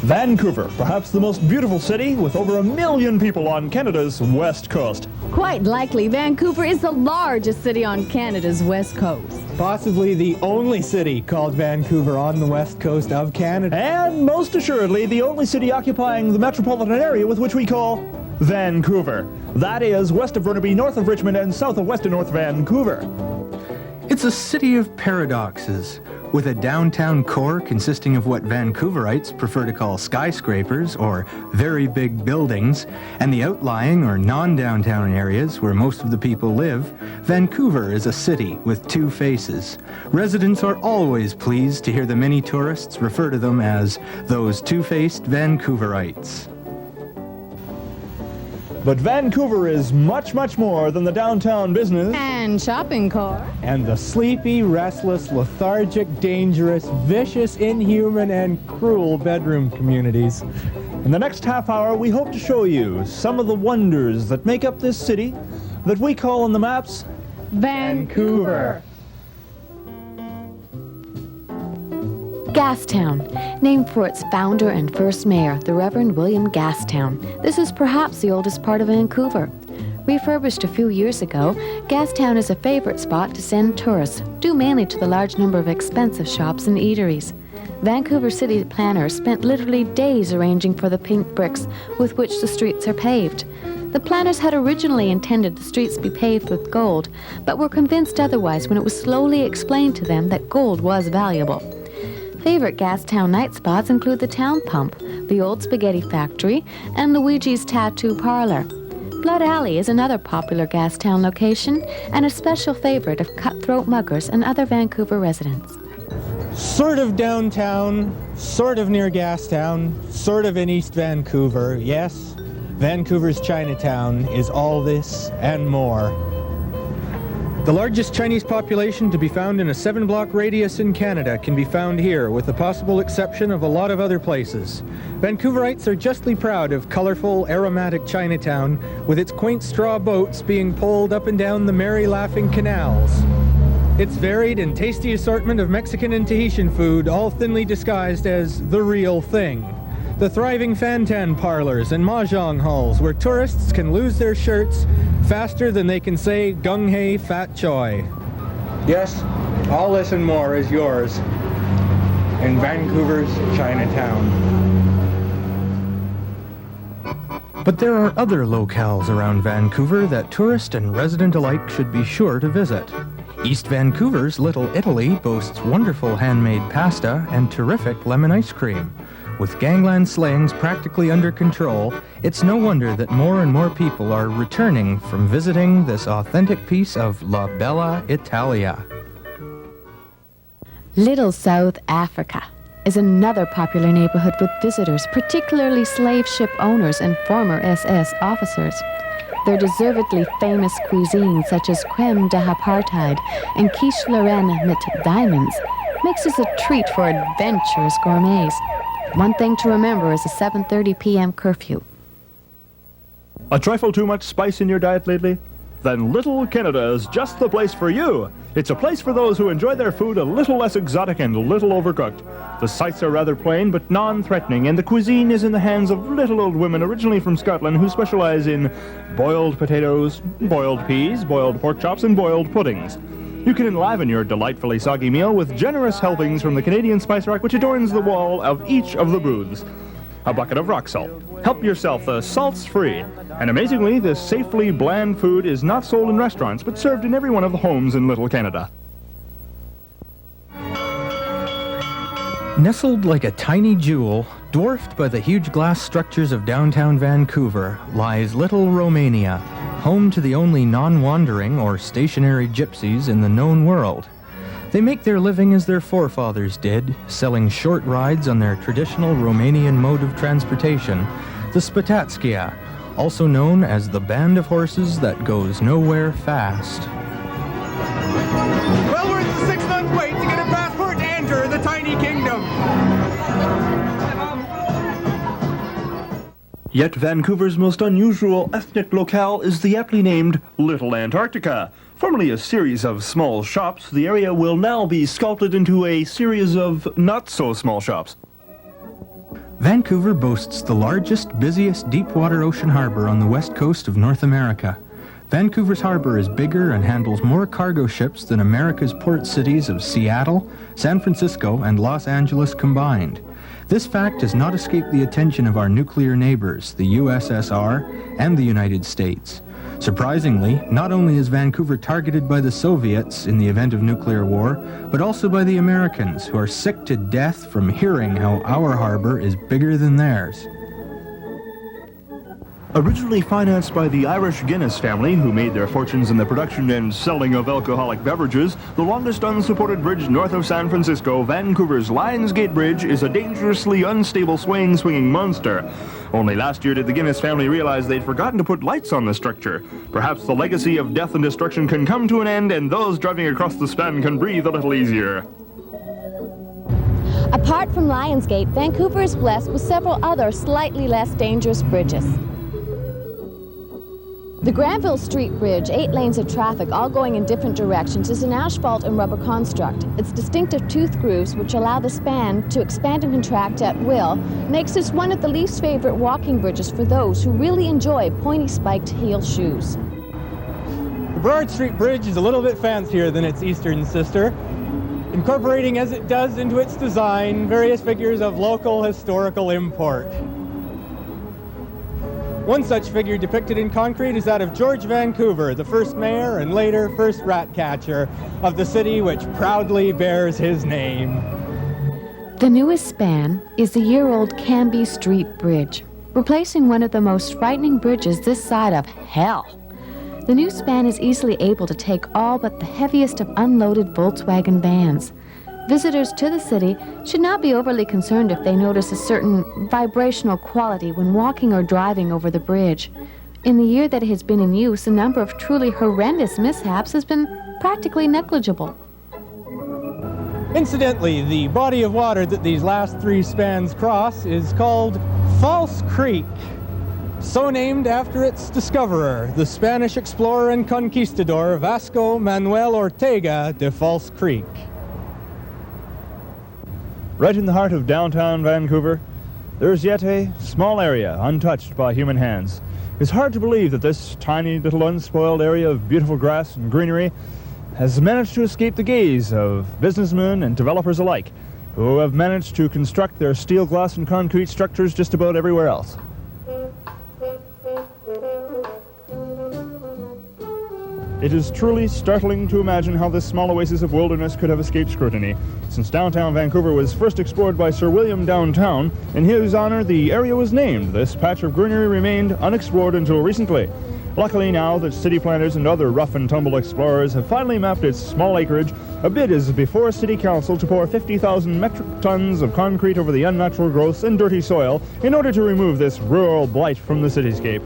Vancouver, perhaps the most beautiful city with over 1 million people on Canada's west coast. Quite likely, Vancouver is the largest city on Canada's west coast. Possibly the only city called Vancouver on the west coast of Canada. And most assuredly, the only city occupying the metropolitan area with which we call Vancouver. That is west of Burnaby, north of Richmond, and south of West and North Vancouver. It's a city of paradoxes, with a downtown core consisting of what Vancouverites prefer to call skyscrapers or very big buildings, and the outlying or non-downtown areas where most of the people live. Vancouver is a city with two faces. Residents are always pleased to hear the many tourists refer to them as those two-faced Vancouverites. But Vancouver is much, much more than the downtown business And shopping core. And the sleepy, restless, lethargic, dangerous, vicious, inhuman, and cruel bedroom communities. In the next half hour, we hope to show you some of the wonders that make up this city that we call on the maps Vancouver. Gastown, named for its founder and first mayor, the Reverend William Gastown. This is perhaps the oldest part of Vancouver. Refurbished a few years ago, Gastown is a favorite spot to send tourists, due mainly to the large number of expensive shops and eateries. Vancouver city planners spent literally days arranging for the pink bricks with which the streets are paved. The planners had originally intended the streets be paved with gold, but were convinced otherwise when it was slowly explained to them that gold was valuable. Favorite Gastown night spots include the Town Pump, the Old Spaghetti Factory, and Luigi's Tattoo Parlor. Blood Alley is another popular Gastown location and a special favorite of cutthroat muggers and other Vancouver residents. Sort of downtown, sort of near Gastown, sort of in East Vancouver. Yes, Vancouver's Chinatown is all this and more. The largest Chinese population to be found in a 7-block radius in Canada can be found here, with the possible exception of a lot of other places. Vancouverites are justly proud of colorful, aromatic Chinatown, with its quaint straw boats being poled up and down the merry laughing canals. Its varied and tasty assortment of Mexican and Tahitian food, all thinly disguised as the real thing. The thriving Fantan parlors and mahjong halls where tourists can lose their shirts faster than they can say gung hei fat choy. Yes, all this and more is yours in Vancouver's Chinatown. But there are other locales around Vancouver that tourist and resident alike should be sure to visit. East Vancouver's Little Italy boasts wonderful handmade pasta and terrific lemon ice cream. With gangland slayings practically under control, it's no wonder that more and more people are returning from visiting this authentic piece of La Bella Italia. Little South Africa is another popular neighborhood with visitors, particularly slave ship owners and former SS officers. Their deservedly famous cuisine, such as crème d'apartheid and quiche Lorraine mit diamonds, makes us a treat for adventurous gourmets. One thing to remember is a 7:30 p.m. curfew. A trifle too much spice in your diet lately? Then Little Canada is just the place for you. It's a place for those who enjoy their food a little less exotic and a little overcooked. The sights are rather plain but non-threatening, and the cuisine is in the hands of little old women originally from Scotland who specialize in boiled potatoes, boiled peas, boiled pork chops, and boiled puddings. You can enliven your delightfully soggy meal with generous helpings from the Canadian spice rack which adorns the wall of each of the booths. A bucket of rock salt. Help yourself, the salt's free. And amazingly, this safely bland food is not sold in restaurants, but served in every one of the homes in Little Canada. Nestled like a tiny jewel, dwarfed by the huge glass structures of downtown Vancouver, lies Little Romania, home to the only non-wandering or stationary gypsies in the known world. They make their living as their forefathers did, selling short rides on their traditional Romanian mode of transportation, the Spatatskia, also known as the band of horses that goes nowhere fast. Well, we're at the 6-month wait to get a passport to enter the tiny kingdom. Yet Vancouver's most unusual ethnic locale is the aptly named Little Antarctica. Formerly a series of small shops, the area will now be sculpted into a series of not-so-small shops. Vancouver boasts the largest, busiest deep-water ocean harbor on the west coast of North America. Vancouver's harbor is bigger and handles more cargo ships than America's port cities of Seattle, San Francisco, and Los Angeles combined. This fact has not escaped the attention of our nuclear neighbors, the USSR and the United States. Surprisingly, not only is Vancouver targeted by the Soviets in the event of nuclear war, but also by the Americans, who are sick to death from hearing how our harbor is bigger than theirs. Originally financed by the Irish Guinness family, who made their fortunes in the production and selling of alcoholic beverages, the longest unsupported bridge north of San Francisco, Vancouver's Lions Gate Bridge, is a dangerously unstable swinging monster. Only last year did the Guinness family realize they'd forgotten to put lights on the structure. Perhaps the legacy of death and destruction can come to an end, and those driving across the span can breathe a little easier. Apart from Lions Gate, Vancouver is blessed with several other slightly less dangerous bridges. The Granville Street Bridge, 8 lanes of traffic, all going in different directions, is an asphalt and rubber construct. Its distinctive tooth grooves, which allow the span to expand and contract at will, makes this one of the least favorite walking bridges for those who really enjoy pointy-spiked heel shoes. The Broad Street Bridge is a little bit fancier than its eastern sister, incorporating as it does into its design various figures of local historical import. One such figure depicted in concrete is that of George Vancouver, the first mayor and later first rat catcher of the city which proudly bears his name. The newest span is the year-old Canby Street Bridge, replacing one of the most frightening bridges this side of hell. The new span is easily able to take all but the heaviest of unloaded Volkswagen vans. Visitors to the city should not be overly concerned if they notice a certain vibrational quality when walking or driving over the bridge. In the year that it has been in use, the number of truly horrendous mishaps has been practically negligible. Incidentally, the body of water that these last 3 spans cross is called False Creek, so named after its discoverer, the Spanish explorer and conquistador Vasco Manuel Ortega de False Creek. Right in the heart of downtown Vancouver, there is yet a small area untouched by human hands. It's hard to believe that this tiny little unspoiled area of beautiful grass and greenery has managed to escape the gaze of businessmen and developers alike, who have managed to construct their steel, glass, and concrete structures just about everywhere else. It is truly startling to imagine how this small oasis of wilderness could have escaped scrutiny. Since downtown Vancouver was first explored by Sir William Downtown, in his honor the area was named. This patch of greenery remained unexplored until recently. Luckily now that city planners and other rough-and-tumble explorers have finally mapped its small acreage, a bid is before City Council to pour 50,000 metric tons of concrete over the unnatural growths and dirty soil in order to remove this rural blight from the cityscape.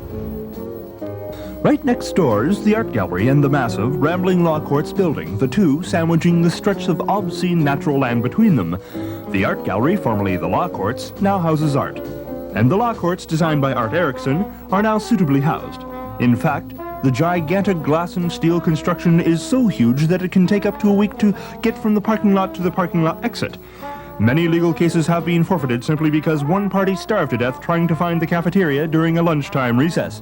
Right next door is the art gallery and the massive, rambling law courts building, the two sandwiching the stretch of obscene natural land between them. The art gallery, formerly the law courts, now houses art. And the law courts, designed by Art Erickson, are now suitably housed. In fact, the gigantic glass and steel construction is so huge that it can take up to a week to get from the parking lot to the parking lot exit. Many legal cases have been forfeited simply because one party starved to death trying to find the cafeteria during a lunchtime recess.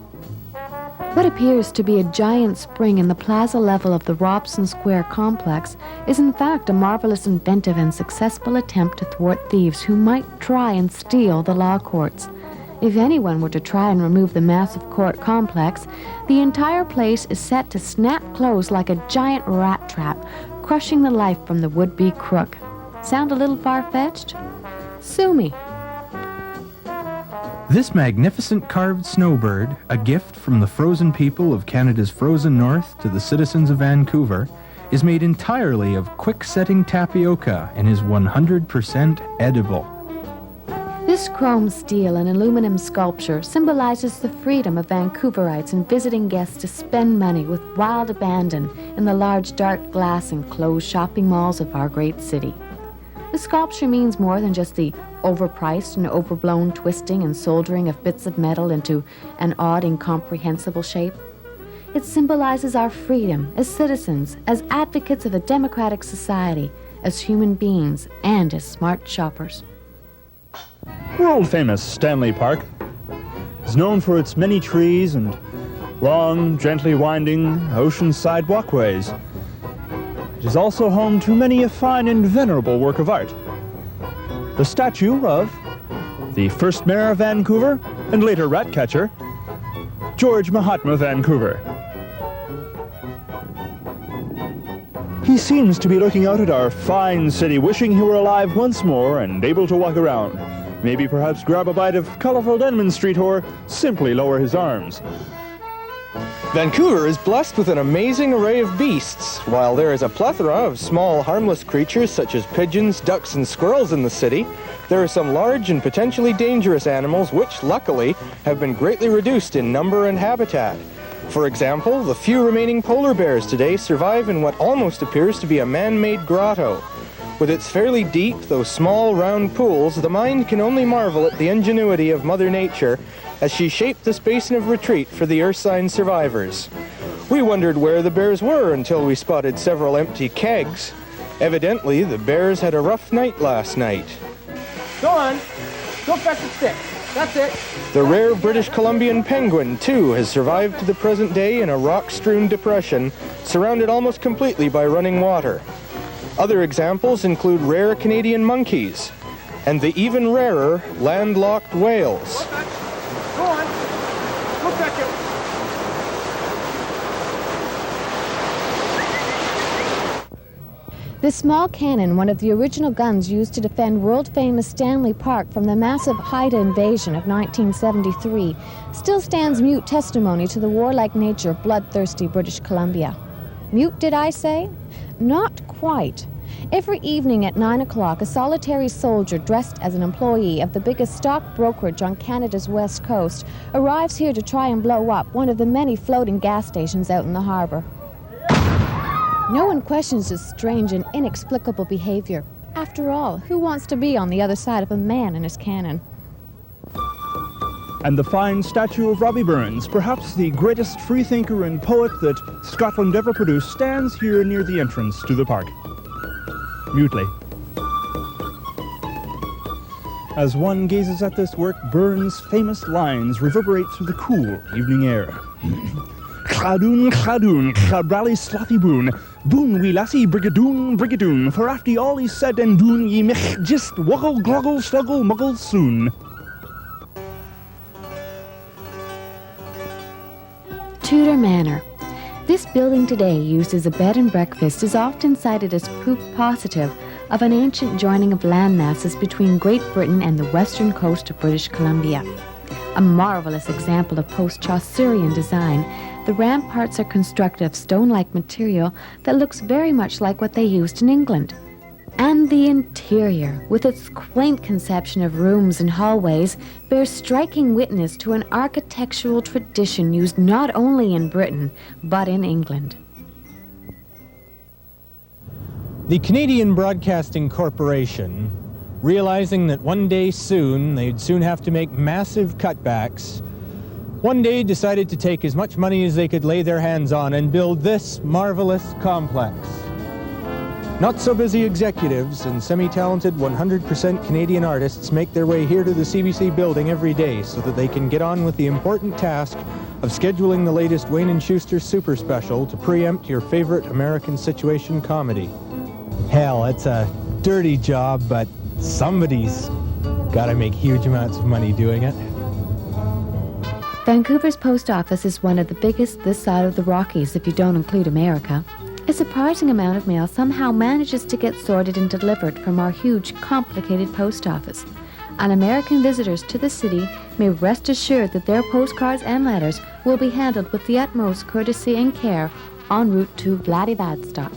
What appears to be a giant spring in the plaza level of the Robson Square complex is in fact a marvelous inventive and successful attempt to thwart thieves who might try and steal the law courts. If anyone were to try and remove the massive court complex, the entire place is set to snap closed like a giant rat trap, crushing the life from the would-be crook. Sound a little far-fetched? Sue me. This magnificent carved snowbird, a gift from the frozen people of Canada's frozen north to the citizens of Vancouver, is made entirely of quick-setting tapioca and is 100% edible. This chrome steel and aluminum sculpture symbolizes the freedom of Vancouverites and visiting guests to spend money with wild abandon in the large dark glass enclosed shopping malls of our great city. The sculpture means more than just the overpriced and overblown twisting and soldering of bits of metal into an odd, incomprehensible shape. It symbolizes our freedom as citizens, as advocates of a democratic society, as human beings, and as smart shoppers. world-famous Stanley Park is known for its many trees and long, gently winding oceanside walkways. It is also home to many a fine and venerable work of art. The statue of the first mayor of Vancouver and later rat catcher, George Mahatma Vancouver. He seems to be looking out at our fine city, wishing he were alive once more and able to walk around. Maybe perhaps grab a bite of colorful Denman Street or simply lower his arms. Vancouver is blessed with an amazing array of beasts. While there is a plethora of small, harmless creatures such as pigeons, ducks, and squirrels in the city, there are some large and potentially dangerous animals which, luckily, have been greatly reduced in number and habitat. For example, the few remaining polar bears today survive in what almost appears to be a man-made grotto. With its fairly deep, though small, round pools, the mind can only marvel at the ingenuity of Mother Nature as she shaped this basin of retreat for the Earthsign survivors. We wondered where the bears were until we spotted several empty kegs. Evidently, the bears had a rough night last night. Go on. Go fetch a stick. That's it. The rare British Columbian penguin, too, has survived to the present day in a rock-strewn depression, surrounded almost completely by running water. Other examples include rare Canadian monkeys, and the even rarer landlocked whales. Go on. Go fetch it. This small cannon, one of the original guns used to defend world-famous Stanley Park from the massive Haida invasion of 1973, still stands mute testimony to the warlike nature of bloodthirsty British Columbia. Mute, did I say? Not quite. Every evening at 9 o'clock, a solitary soldier dressed as an employee of the biggest stock brokerage on Canada's west coast arrives here to try and blow up one of the many floating gas stations out in the harbor. No one questions his strange and inexplicable behavior. After all, who wants to be on the other side of a man and his cannon? And the fine statue of Robbie Burns, perhaps the greatest freethinker and poet that Scotland ever produced, stands here near the entrance to the park. Mutely. As one gazes at this work, Burns' famous lines reverberate through the cool evening air. Cladoon, cladoon, clabrally slothy boon, boon wee lassie brigadoon, brigadoon, for after all is said and doon, ye mich just woggle, gloggle, sluggle, muggle soon. Tudor Manor. This building today, used as a bed and breakfast, is often cited as proof positive of an ancient joining of land masses between Great Britain and the western coast of British Columbia. A marvelous example of post-Chaucerian design, the ramparts are constructed of stone-like material that looks very much like what they used in England. And the interior, with its quaint conception of rooms and hallways, bears striking witness to an architectural tradition used not only in Britain, but in England. The Canadian Broadcasting Corporation, realizing that one day soon they'd soon have to make massive cutbacks, one day decided to take as much money as they could lay their hands on and build this marvelous complex. Not so busy executives and semi-talented 100% Canadian artists make their way here to the CBC building every day so that they can get on with the important task of scheduling the latest Wayne & Schuster Super Special to preempt your favorite American situation comedy. Hell, it's a dirty job, but somebody's gotta make huge amounts of money doing it. Vancouver's post office is one of the biggest this side of the Rockies if you don't include America. A surprising amount of mail somehow manages to get sorted and delivered from our huge, complicated post office. And American visitors to the city may rest assured that their postcards and letters will be handled with the utmost courtesy and care en route to Vladivostok.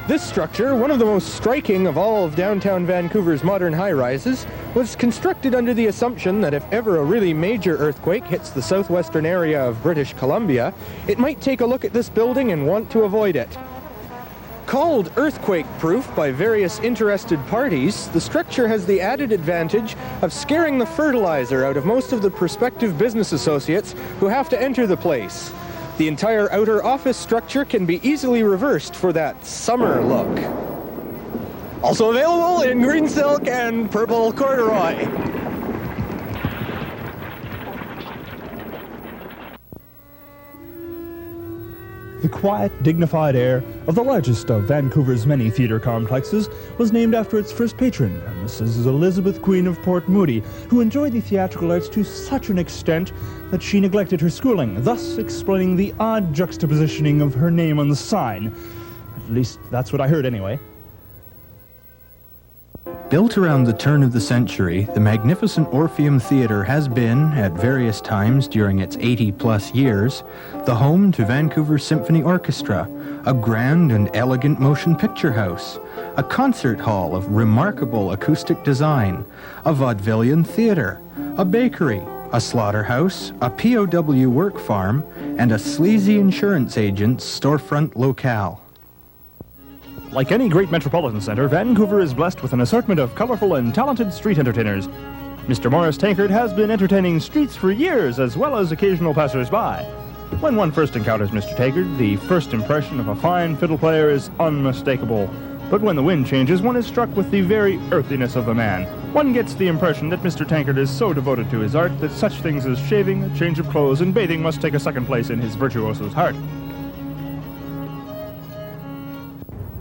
This structure, one of the most striking of all of downtown Vancouver's modern high-rises, was constructed under the assumption that if ever a really major earthquake hits the southwestern area of British Columbia, it might take a look at this building and want to avoid it. Called earthquake-proof by various interested parties, the structure has the added advantage of scaring the fertilizer out of most of the prospective business associates who have to enter the place. The entire outer office structure can be easily reversed for that summer look. Also available in green silk and purple corduroy. The quiet, dignified air of the largest of Vancouver's many theatre complexes was named after its first patron, Mrs. Elizabeth Queen of Port Moody, who enjoyed the theatrical arts to such an extent that she neglected her schooling, thus explaining the odd juxtapositioning of her name on the sign. At least, that's what I heard anyway. Built around the turn of the century, the magnificent Orpheum Theatre has been, at various times during its 80-plus years, the home to Vancouver Symphony Orchestra, a grand and elegant motion picture house, a concert hall of remarkable acoustic design, a vaudevillian theatre, a bakery, a slaughterhouse, a POW work farm, and a sleazy insurance agent's storefront locale. Like any great metropolitan center, Vancouver is blessed with an assortment of colorful and talented street entertainers. Mr. Morris Tankard has been entertaining streets for years, as well as occasional passers-by. When one first encounters Mr. Tankard, the first impression of a fine fiddle player is unmistakable. But when the wind changes, one is struck with the very earthiness of the man. One gets the impression that Mr. Tankard is so devoted to his art that such things as shaving, a change of clothes, and bathing must take a second place in his virtuoso's heart.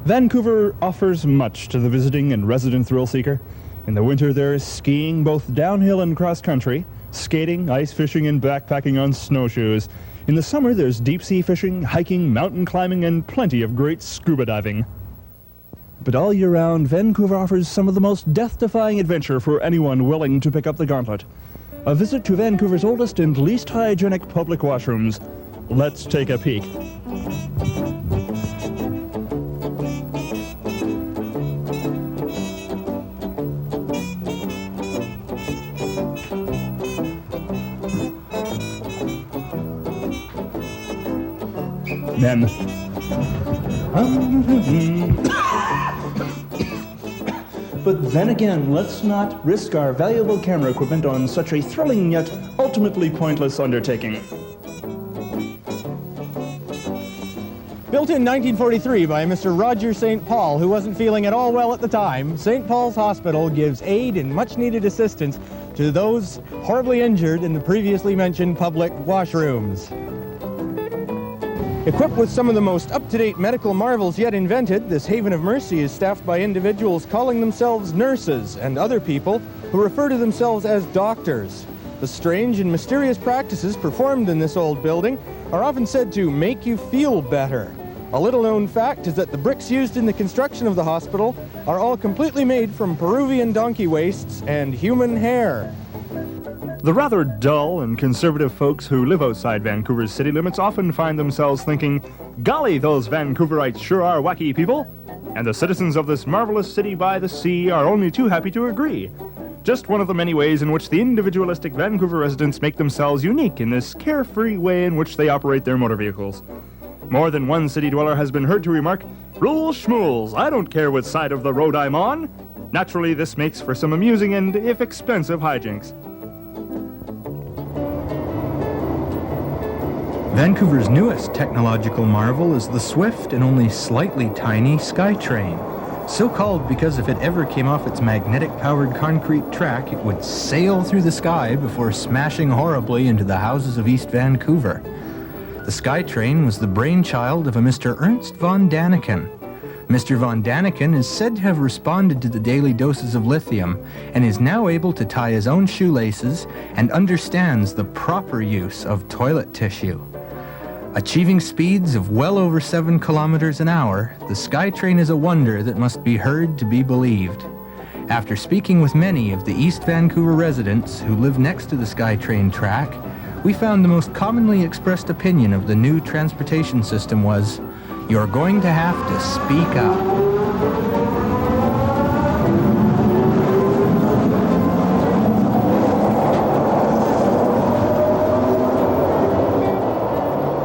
Vancouver offers much to the visiting and resident thrill seeker. In the winter, there is skiing both downhill and cross-country, skating, ice fishing, and backpacking on snowshoes. In the summer, there's deep-sea fishing, hiking, mountain climbing, and plenty of great scuba diving. But all year round, Vancouver offers some of the most death-defying adventure for anyone willing to pick up the gauntlet. A visit to Vancouver's oldest and least hygienic public washrooms. Let's take a peek. Then, but then again, let's not risk our valuable camera equipment on such a thrilling yet ultimately pointless undertaking. Built in 1943 by Mr. Roger St. Paul, who wasn't feeling at all well at the time, St. Paul's Hospital gives aid and much-needed assistance to those horribly injured in the previously mentioned public washrooms. Equipped with some of the most up-to-date medical marvels yet invented, this haven of mercy is staffed by individuals calling themselves nurses and other people who refer to themselves as doctors. The strange and mysterious practices performed in this old building are often said to make you feel better. A little-known fact is that the bricks used in the construction of the hospital are all completely made from Peruvian donkey wastes and human hair. The rather dull and conservative folks who live outside Vancouver's city limits often find themselves thinking, golly, those Vancouverites sure are wacky people. And the citizens of this marvelous city by the sea are only too happy to agree. Just one of the many ways in which the individualistic Vancouver residents make themselves unique in this carefree way in which they operate their motor vehicles. More than one city dweller has been heard to remark, "Rules schmools, I don't care what side of the road I'm on." Naturally, this makes for some amusing and, if expensive, hijinks. Vancouver's newest technological marvel is the swift and only slightly tiny SkyTrain. So called because if it ever came off its magnetic-powered concrete track, it would sail through the sky before smashing horribly into the houses of East Vancouver. The SkyTrain was the brainchild of a Mr. Ernst von Daniken. Mr. von Daniken is said to have responded to the daily doses of lithium and is now able to tie his own shoelaces and understands the proper use of toilet tissue. Achieving speeds of well over 7 kilometers an hour, the SkyTrain is a wonder that must be heard to be believed. After speaking with many of the East Vancouver residents who live next to the SkyTrain track, we found the most commonly expressed opinion of the new transportation system was, "You're going to have to speak up."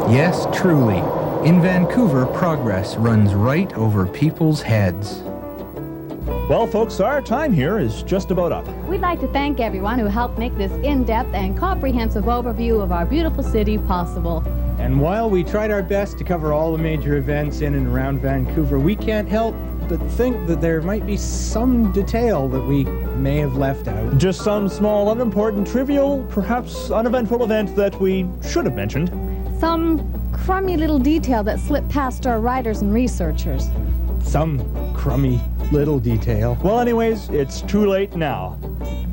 Yes, truly, in Vancouver, progress runs right over people's heads. Well, folks, our time here is just about up. We'd like to thank everyone who helped make this in-depth and comprehensive overview of our beautiful city possible. And while we tried our best to cover all the major events in and around Vancouver, we can't help but think that there might be some detail that we may have left out. Just some small, unimportant, trivial, perhaps uneventful event that we should have mentioned. Some crummy little detail that slipped past our writers and researchers. Some crummy little detail. Well, anyways, it's too late now.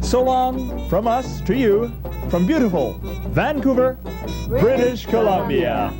So long from us to you, from beautiful Vancouver, British Columbia.